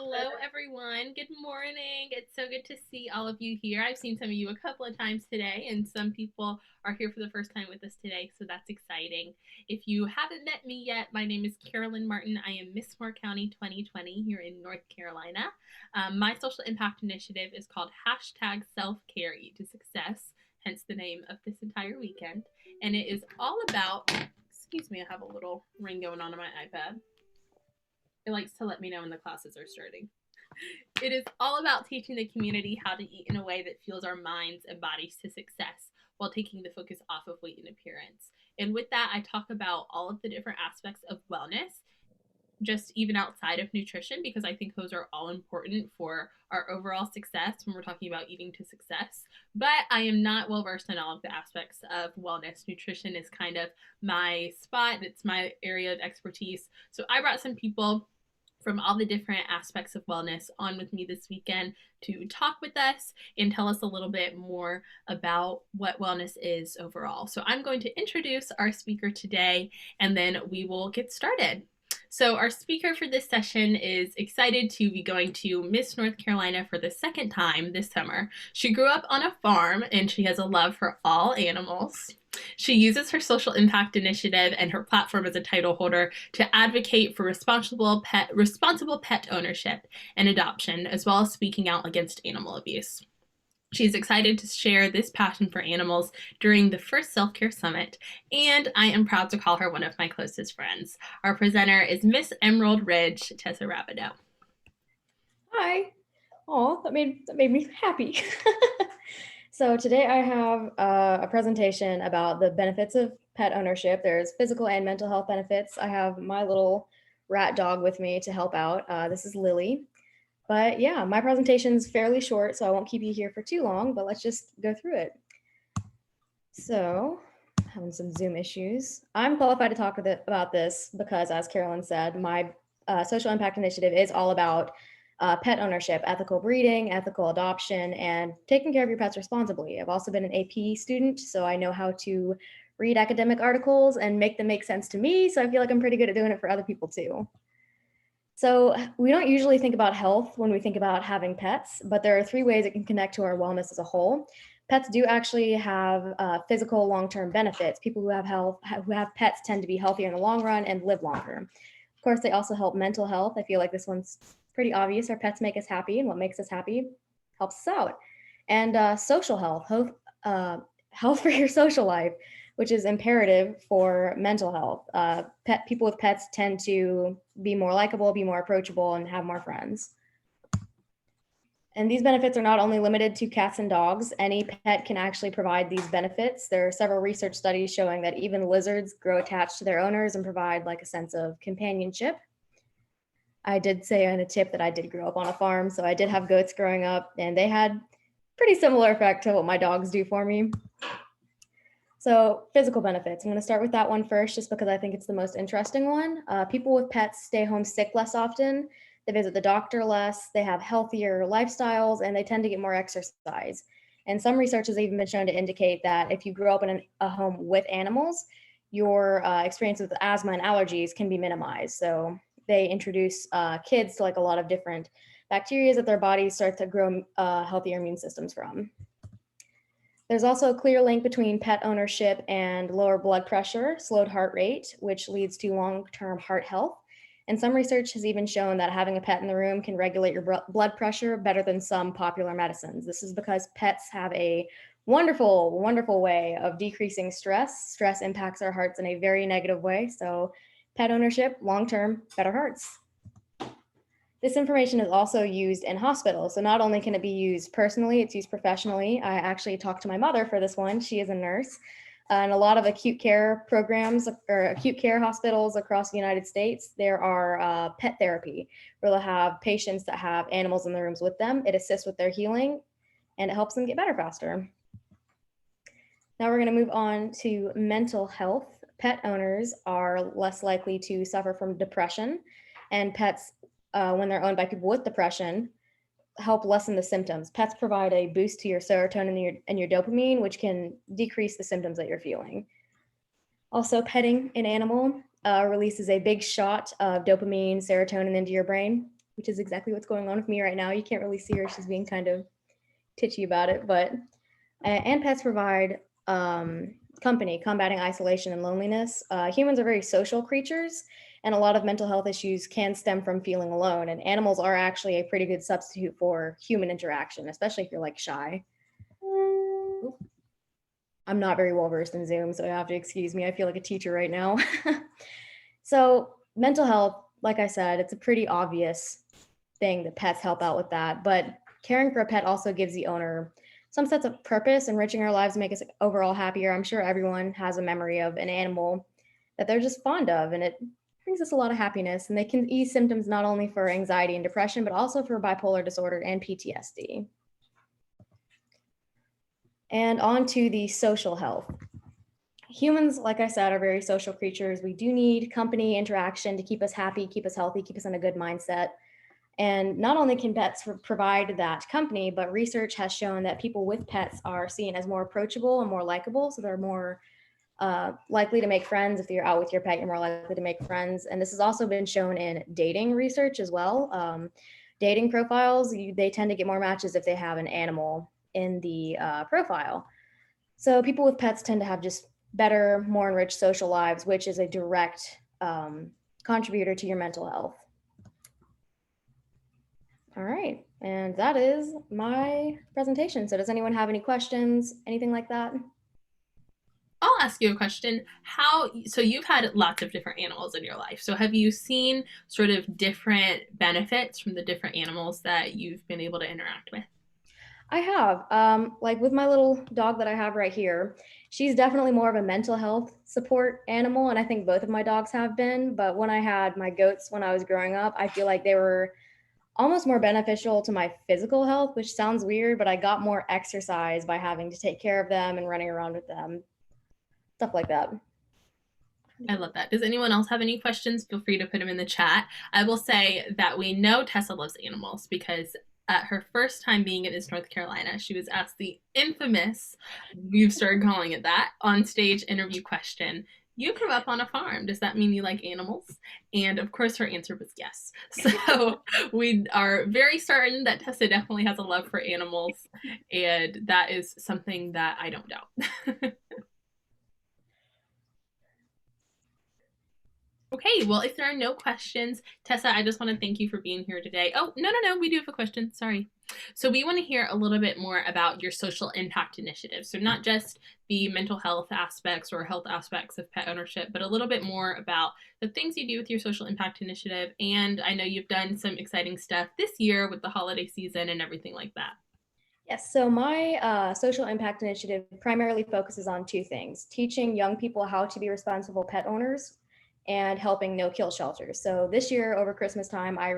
Hello, everyone. Good morning. It's so good to see all of you here. I've seen some of you a couple of times today, and some people are here for the first time with us today, so that's exciting. If you haven't met me yet, my name is Karolyn Martin. I am Miss Moore County 2020 here in North Carolina. My social impact initiative is called hashtag Self Kare to Success, hence the name of this entire weekend. And it is all about, excuse me, I have a little ring going on my iPad. It likes to let me know when the classes are starting. It is all about teaching the community how to eat in a way that fuels our minds and bodies to success while taking the focus off of weight and appearance. And with that, I talk about all of the different aspects of wellness, just even outside of nutrition, because I think those are all important for our overall success when we're talking about eating to success. But I am not well versed in all of the aspects of wellness. Nutrition is kind of my spot, it's my area of expertise. So I brought some people from all the different aspects of wellness on with me this weekend to talk with us and tell us a little bit more about what wellness is overall. So I'm going to introduce our speaker today, and then we will get started. So our speaker for this session is excited to be going to Miss North Carolina for the second time this summer. She grew up on a farm and she has a love for all animals. She uses her social impact initiative and her platform as a title holder to advocate for responsible pet ownership and adoption, as well as speaking out against animal abuse. She's excited to share this passion for animals during the first Self Kare Summit, and I am proud to call her one of my closest friends. Our presenter is Miss Emerald Ridge, Tessa Rabideau. Hi. Oh, that made me happy. So today I have a presentation about the benefits of pet ownership. There's physical and mental health benefits. I have my little rat dog with me to help out. This is Lily. But yeah, my presentation's fairly short, so I won't keep you here for too long, but let's just go through it. So, having some Zoom issues. I'm qualified to talk about this because, as Karolyn said, my social impact initiative is all about pet ownership, ethical breeding, ethical adoption, and taking care of your pets responsibly. I've also been an AP student, so I know how to read academic articles and make them make sense to me, so I feel like I'm pretty good at doing it for other people too. So we don't usually think about health when we think about having pets, but there are 3 ways it can connect to our wellness as a whole. Pets do actually have physical long-term benefits. People who have pets tend to be healthier in the long run and live longer. Of course, they also help mental health. I feel like this one's pretty obvious. Our pets make us happy, and what makes us happy helps us out. And social health, health for your social life, which is imperative for mental health. People with pets tend to be more likable, be more approachable, and have more friends. And these benefits are not only limited to cats and dogs. Any pet can actually provide these benefits. There are several research studies showing that even lizards grow attached to their owners and provide like a sense of companionship. I did say in a tip that I did grow up on a farm, so I did have goats growing up, and they had pretty similar effect to what my dogs do for me. So physical benefits, I'm going to start with that one first, just because I think it's the most interesting one. People with pets stay home sick less often, they visit the doctor less, they have healthier lifestyles, and they tend to get more exercise. And some research has even been shown to indicate that if you grow up in a home with animals, your experience with asthma and allergies can be minimized. So they introduce kids to like a lot of different bacteria that their bodies start to grow healthier immune systems from. There's also a clear link between pet ownership and lower blood pressure, slowed heart rate, which leads to long-term heart health. And some research has even shown that having a pet in the room can regulate your blood pressure better than some popular medicines. This is because pets have a wonderful, wonderful way of decreasing stress. Stress impacts our hearts in a very negative way. So pet ownership, long-term, better hearts. This information is also used in hospitals. So not only can it be used personally, it's used professionally. I actually talked to my mother for this one. She is a nurse. And a lot of acute care programs or acute care hospitals across the United States, there are pet therapy where they'll have patients that have animals in the rooms with them. It assists with their healing and it helps them get better faster. Now we're going to move on to mental health. Pet owners are less likely to suffer from depression, and pets, when they're owned by people with depression, help lessen the symptoms. Pets provide a boost to your serotonin and your dopamine, which can decrease the symptoms that you're feeling. Also, petting an animal releases a big shot of dopamine, serotonin into your brain. which is exactly what's going on with me right now. You can't really see her. She's being kind of titchy about it, but and pets provide company, combating isolation and loneliness. Humans are very social creatures, and a lot of mental health issues can stem from feeling alone. And animals are actually a pretty good substitute for human interaction, especially if you're like shy. I'm not very well versed in Zoom, so you have to excuse me. I feel like a teacher right now. So, mental health, like I said, it's a pretty obvious thing that pets help out with that. But caring for a pet also gives the owner some sense of purpose, enriching our lives, make us overall happier. I'm sure everyone has a memory of an animal that they're just fond of, and it brings us a lot of happiness. And they can ease symptoms not only for anxiety and depression, but also for bipolar disorder and PTSD. And on to the social health. Humans, like I said, are very social creatures. We do need company, interaction to keep us happy, keep us healthy, keep us in a good mindset. And not only can pets provide that company, but research has shown that people with pets are seen as more approachable and more likable. So they're more likely to make friends. If you're out with your pet, you're more likely to make friends. And this has also been shown in dating research as well. Dating profiles, they tend to get more matches if they have an animal in the profile. So people with pets tend to have just better, more enriched social lives, which is a direct contributor to your mental health. All right, and that is my presentation. So does anyone have any questions, anything like that? I'll ask you a question. So you've had lots of different animals in your life. So have you seen sort of different benefits from the different animals that you've been able to interact with? I have. Like with my little dog that I have right here, she's definitely more of a mental health support animal. And I think both of my dogs have been. But when I had my goats when I was growing up, I feel like they were almost more beneficial to my physical health, which sounds weird, but I got more exercise by having to take care of them and running around with them, stuff like that. I love that. Does anyone else have any questions? Feel free to put them in the chat. I will say that we know Tessa loves animals because at her first time being in North Carolina, she was asked the infamous, we've started calling it that, on stage interview question. You grew up on a farm. Does that mean you like animals? And of course, her answer was yes. So we are very certain that Tessa definitely has a love for animals. And that is something that I don't doubt. Okay, well, if there are no questions, Tessa, I just want to thank you for being here today. Oh, no, we do have a question. Sorry. So we want to hear a little bit more about your social impact initiative. So not just the mental health aspects or health aspects of pet ownership, but a little bit more about the things you do with your social impact initiative. And I know you've done some exciting stuff this year with the holiday season and everything like that. Yes, so my social impact initiative primarily focuses on two things: teaching young people how to be responsible pet owners and helping no-kill shelters. So this year over Christmas time, I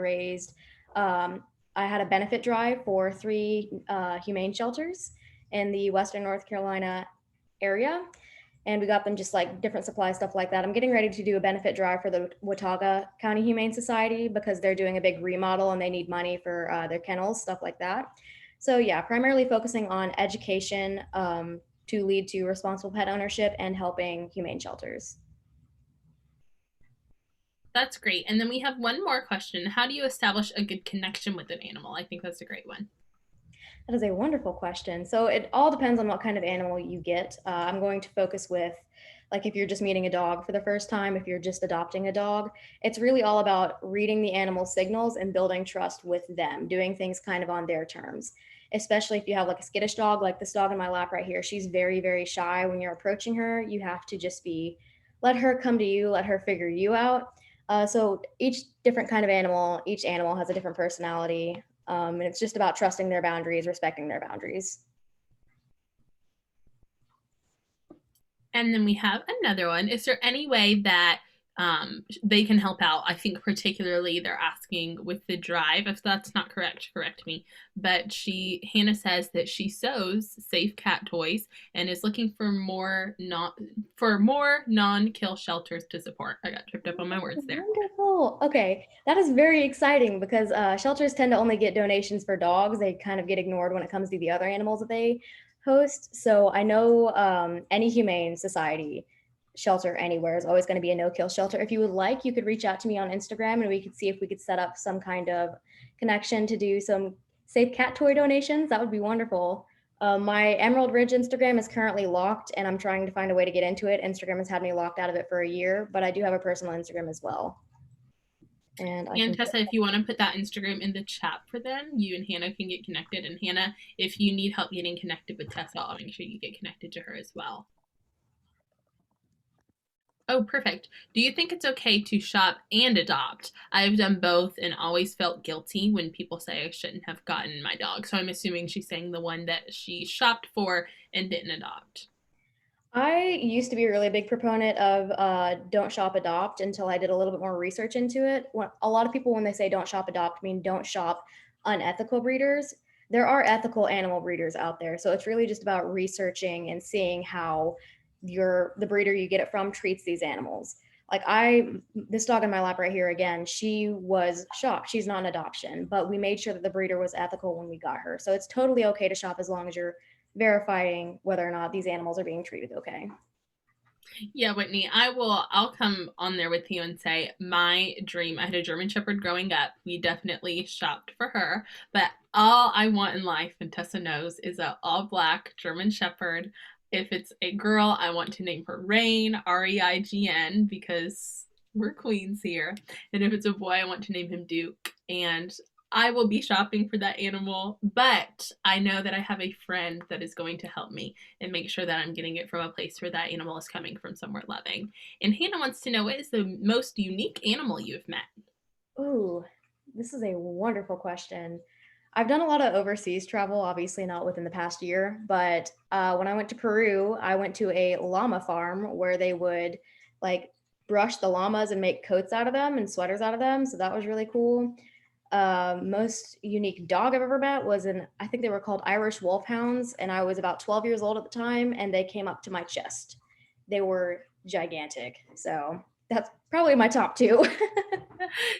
had a benefit drive for three humane shelters in the Western North Carolina area. And we got them just like different supplies, stuff like that. I'm getting ready to do a benefit drive for the Watauga County Humane Society because they're doing a big remodel and they need money for their kennels, stuff like that. So yeah, primarily focusing on education to lead to responsible pet ownership and helping humane shelters. That's great. And then we have one more question. How do you establish a good connection with an animal? I think that's a great one. That is a wonderful question. So it all depends on what kind of animal you get. I'm going to focus with, like, if you're just meeting a dog for the first time, if you're just adopting a dog, it's really all about reading the animal signals and building trust with them, doing things kind of on their terms. Especially if you have like a skittish dog, like this dog in my lap right here, she's very, very shy. When you're approaching her, you have to just let her come to you, let her figure you out. So each different kind of animal, each animal has a different personality. And it's just about trusting their boundaries, respecting their boundaries. And then we have another one. Is there any way that they can help out? I think particularly they're asking with the drive. If that's not correct, correct me. But Hannah says that she sews safe cat toys and is looking for more non-kill shelters to support. I got tripped up on my words there. Wonderful. Okay, that is very exciting because shelters tend to only get donations for dogs. They kind of get ignored when it comes to the other animals that they host. So I know any humane society shelter anywhere is always going to be a no-kill shelter. If you would like, you could reach out to me on Instagram and we could see if we could set up some kind of connection to do some safe cat toy donations. That would be wonderful. My Emerald Ridge Instagram is currently locked and I'm trying to find a way to get into it. Instagram has had me locked out of it for a year, but I do have a personal Instagram as well. And I And can Tessa, if you want to put that Instagram in the chat for them, you and Hannah can get connected. And Hannah, if you need help getting connected with Tessa, I'll make sure you get connected to her as well. Oh, perfect. Do you think it's okay to shop and adopt? I've done both and always felt guilty when people say I shouldn't have gotten my dog. So I'm assuming she's saying the one that she shopped for and didn't adopt. I used to be a really big proponent of don't shop, adopt until I did a little bit more research into it. A lot of people, when they say don't shop, adopt, mean don't shop unethical breeders. There are ethical animal breeders out there. So it's really just about researching and seeing how the breeder you get it from treats these animals. Like this dog in my lap right here again, she was shocked. She's not an adoption, but we made sure that the breeder was ethical when we got her. So it's totally okay to shop as long as you're verifying whether or not these animals are being treated okay. Yeah, Whitney, I'll come on there with you and say my dream. I had a German Shepherd growing up. We definitely shopped for her, but all I want in life, and Tessa knows, is a all black German Shepherd. If it's a girl, I want to name her Reign, Reign, because we're queens here. And if it's a boy, I want to name him Duke. And I will be shopping for that animal, but I know that I have a friend that is going to help me and make sure that I'm getting it from a place where that animal is coming from somewhere loving. And Hannah wants to know, what is the most unique animal you've met? Ooh, this is a wonderful question. I've done a lot of overseas travel, obviously not within the past year, but when I went to Peru, I went to a llama farm where they would like brush the llamas and make coats out of them and sweaters out of them. So that was really cool. Most unique dog I've ever met was I think they were called Irish Wolfhounds, and I was about 12 years old at the time, and they came up to my chest. They were gigantic. So that's probably my top two.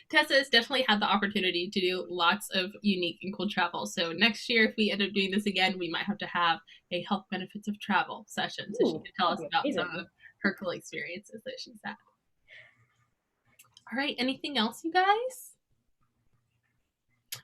Tessa has definitely had the opportunity to do lots of unique and cool travel. So next year, if we end up doing this again, we might have to have a health benefits of travel session so she Ooh, can tell that'd us be about some of amazing. her cool experiences that she's had. All right, anything else, you guys?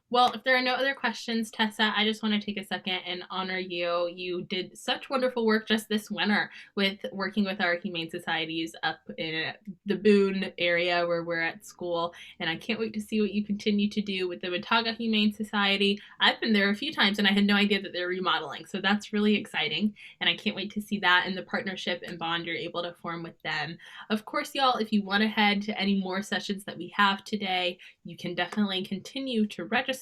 Well, if there are no other questions, Tessa, I just want to take a second and honor you. You did such wonderful work just this winter with working with our humane societies up in the Boone area where we're at school. And I can't wait to see what you continue to do with the Watauga Humane Society. I've been there a few times and I had no idea that they're remodeling. So that's really exciting. And I can't wait to see that and the partnership and bond you're able to form with them. Of course, y'all, if you want to head to any more sessions that we have today, you can definitely continue to register.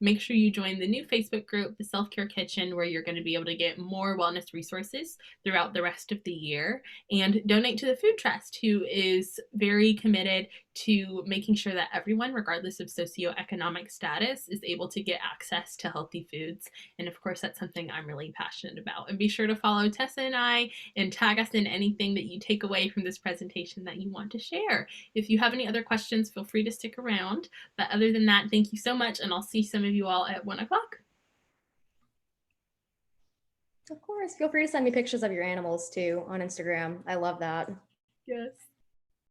Make sure you join the new Facebook group, the Self Care Kitchen, where you're going to be able to get more wellness resources throughout the rest of the year. And donate to the Food Trust, who is very committed to making sure that everyone, regardless of socioeconomic status, is able to get access to healthy foods. And of course, that's something I'm really passionate about. And be sure to follow Tessa and I and tag us in anything that you take away from this presentation that you want to share. If you have any other questions, feel free to stick around. But other than that, thank you so much, and I'll see some of you all at 1 o'clock. Of course. Feel free to send me pictures of your animals too on Instagram. I love that. Yes.